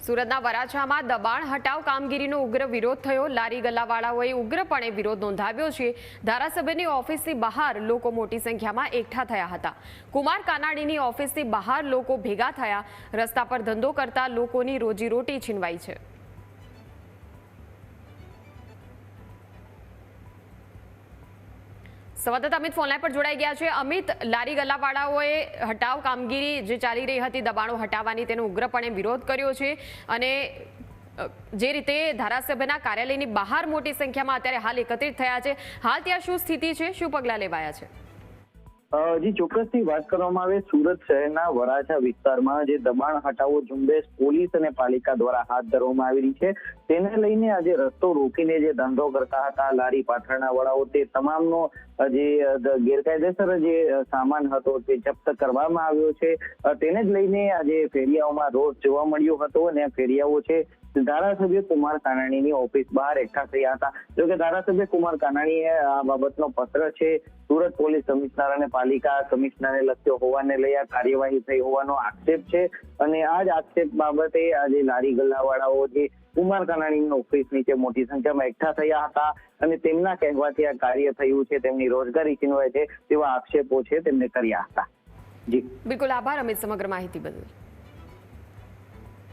સુરતના વરાછામાં દબાણ હટાવ કામગીરીનો ઉગ્ર વિરોધ થયો। લારી ગલ્લાવાળાઓએ ઉગ્રપણે વિરોધ નોંધાવ્યો છે। ધારાસભ્યની ઓફિસની બહાર લોકો મોટી સંખ્યામાં એકઠા થયા હતા। કુમાર કાનાણીની ઓફિસની બહાર લોકો ભેગા થયા। રસ્તા પર ધંધો કરતા લોકોની રોજીરોટી છીનવાઈ છે। સંવાદદાતા અમિત ફોનલાઈન પર જોડાઈ ગયા છે। અમિત, લારી ગલ્લાવાળાઓએ હટાવ કામગીરી જે ચાલી રહી હતી દબાણો હટાવવાની તેનો ઉગ્રપણે વિરોધ કર્યો છે અને જે રીતે ધારાસભ્યના કાર્યાલયની બહાર મોટી સંખ્યામાં અત્યારે હાલ એકત્રિત થયા છે, હાલ ત્યાં શું સ્થિતિ છે, શું પગલાં લેવાયા છે? જી ચોક્કસથી વાત કરવામાં આવે સુરત શહેરના વરાછા વિસ્તારમાં જે દબાણ હટાવો ઝુંબેશ પોલીસ અને પાલિકા દ્વારા હાથ ધરવામાં આવી રહી છે, તેને લઈને આજે રસ્તો રોકીને જે ધંધો કરતા હતા લારી પાથરણા વાળાઓ, તે તમામનો જે ગેરકાયદેસર જે સામાન હતો તે જપ્ત કરવામાં આવ્યો છે। તેને જ લઈને આજે ફેરિયાઓમાં રોષ જોવા મળ્યો હતો અને ફેરિયાઓ છે ધારાસભ્ય કુમાર કાનાણીની ઓફિસ બહાર એકઠા થયા હતા। જોકે ધારાસભ્ય કુમાર કાનાણીએ આ બાબતનો પત્ર છે સુરત પોલીસ કમિશનર અને પાલિકા કમિશનરને લખ્યો હોવાને લઈ આ કાર્યવાહી થઈ હોવાનો આક્ષેપ છે અને આ જ આક્ષેપ બાબતે આજે લારી ગલ્લાવાળાઓ જે કુમાર કાનાણીની ઓફિસ નીચે મોટી સંખ્યામાં એકઠા થયા હતા અને તેમના કહેવાથી આ કાર્ય થયું છે, તેમની રોજગારી છીનવાય છે તેવા આક્ષેપો છે તેમને કર્યા હતા। જી બિલકુલ, આભાર અમિત સમગ્ર માહિતી બદલ।